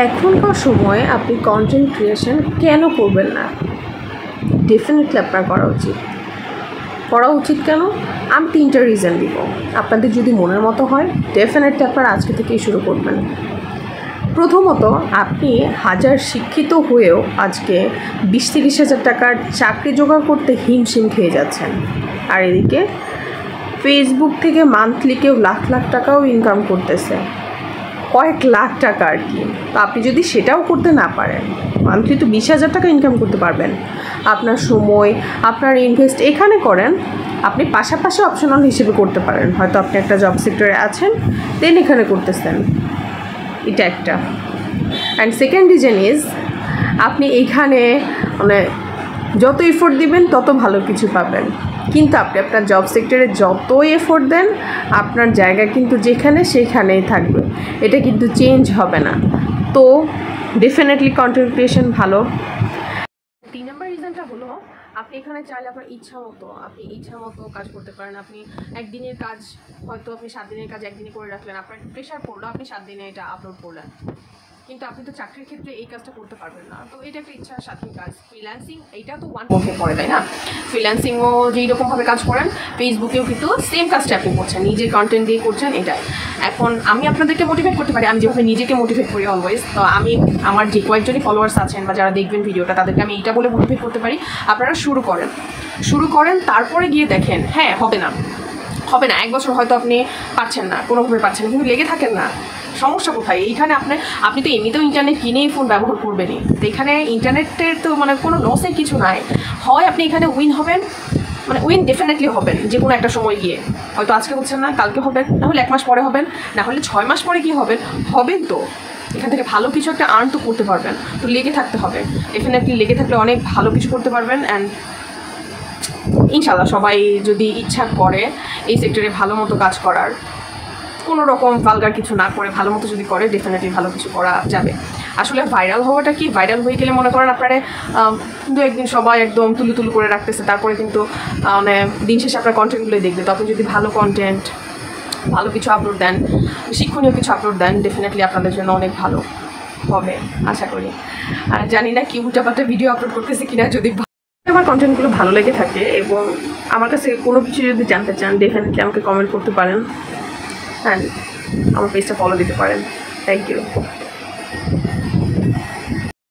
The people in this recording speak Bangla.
এখনকার সময়ে আপনি কন্টেন্ট ক্রিয়েশন কেন করবেন না? ডেফিনেটলি আপনার করা উচিত কেন? আমি 3টা রিজন দিব। আপনাদের যদি মনের মতো হয় ডেফিনেটলি আপনারা আজকে থেকেই শুরু করবেন। প্রথমত, আপনি হাজার শিক্ষিত হয়েও আজকে 20-30 হাজার টাকার চাকরি জোগাড় করতে হিমশিম খেয়ে যাচ্ছেন, আর এদিকে ফেসবুক থেকে মান্থলি কেউ লাখ লাখ টাকাও ইনকাম করতেছে, কয়েক লাখ টাকা আর কি। তো আপনি যদি সেটাও করতে না পারেন, মান্থলি তো 20,000 টাকা ইনকাম করতে পারবেন। আপনার সময়, আপনার ইনভেস্ট এখানে করেন। আপনি পাশাপাশি অপশনাল হিসেবে করতে পারেন। হয়তো আপনি একটা জব সেক্টরে আছেন, দেন এখানে করতেছেন, এটা একটা। অ্যান্ড সেকেন্ড রিজন ইজ, আপনি এইখানে মানে যত এফোর্ট দিবেন তত ভালো কিছু পাবেন, কিন্তু আপনি আপনার জব সেক্টরে যতই এফোর্ট দেন আপনার জায়গা কিন্তু যেখানে সেখানেই থাকবে, এটা কিন্তু চেঞ্জ হবে না। তো ডেফিনেটলি কন্টেন্ট ক্রিয়েশন ভালো। 3 নম্বর রিজনটা হলো, আপনি এখানে চাইলে আপনার ইচ্ছা মতো কাজ করতে পারেন। আপনি একদিনের কাজ হয়তো আপনি 7 দিনের কাজ একদিনে করে রাখলেন, আপনার প্রেশার পড়লো, আপনি 7 দিনে এটা আপলোড করলেন, কিন্তু আপনি তো চাকরির ক্ষেত্রে এই কাজটা করতে পারবেন না। তো এটা একটা ইচ্ছা স্বাধীন কাজ। ফ্রিল্যান্সিং এইটা তো মধ্যে পড়ে, তাই না? ফ্রিল্যান্সিংও যেই রকমভাবে কাজ করেন, ফেসবুকেও কিন্তু সেম কাজটা আপনি করছেন, নিজের কন্টেন্ট দিয়ে করছেন। এটাই এখন আমি আপনাদেরকে মোটিভেট করতে পারি, আমি যেভাবে নিজেকে মোটিভেট করি অলওয়েজ। তো আমি আমার যে কয়েকজনই ফলোয়ার্স আছেন বা যারা দেখবেন ভিডিওটা, তাদেরকে আমি এইটা বলে মোটিভেট করতে পারি, আপনারা শুরু করেন, তারপরে গিয়ে দেখেন হ্যাঁ হবে না 1 বছর হয়তো আপনি পারছেন না, কোনোভাবে পারছেন না, কিন্তু লেগে থাকেন না। সমস্যা কোথায়? এইখানে আপনি তো এমনিতেও ইন্টারনেট কিনেই ফোন ব্যবহার করবেনই, তো এখানে ইন্টারনেটের তো কোনো লসের কিছু নাই। হয় আপনি এখানে উইন ডেফিনেটলি হবেন যে কোনো একটা সময় গিয়ে, হয়তো আজকে হচ্ছেন না, কালকে হবেন, না হলে 1 মাস পরে হবেন, না হলে 6 মাস পরে কি হবেন। তো এখান থেকে ভালো কিছু একটা আর্ন তো করতে পারবেন। তো লেগে থাকতে হবে, ডেফিনেটলি লেগে থাকলে অনেক ভালো কিছু করতে পারবেন। অ্যান্ড ইনশাল্লাহ সবাই যদি ইচ্ছা করে এই সেক্টরে ভালো মতো কাজ করার, কোনো রকম ভালগার কিছু না করে ভালো মতো যদি করে, ডেফিনেটলি ভালো কিছু করা যাবে। আসলে ভাইরাল হওয়াটা কি, ভাইরাল হয়ে গেলে মনে করেন আপনারা 2-1 দিন সবাই একদম তুলু করে রাখতেছে, তারপরে কিন্তু মানে দিন শেষে আপনার কন্টেন্টগুলোই দেখবে। তো আপনি যদি ভালো কন্টেন্ট, ভালো কিছু আপলোড দেন, শিক্ষণীয় কিছু আপলোড দেন, ডেফিনেটলি আপনাদের জন্য অনেক ভালো হবে আশা করি। আর জানি না কি উল্টাপাল্টা ভিডিও আপলোড করতেছে কিনা, যদি আমার কন্টেন্টগুলো ভালো লেগে থাকে এবং আমার কাছে কোনো কিছু যদি জানতে চান, ডেফিনেটলি আমাকে কমেন্ট করতে পারেন, অ্যান্ড আমার পেজটা ফলো দিতে পারেন। Thank you.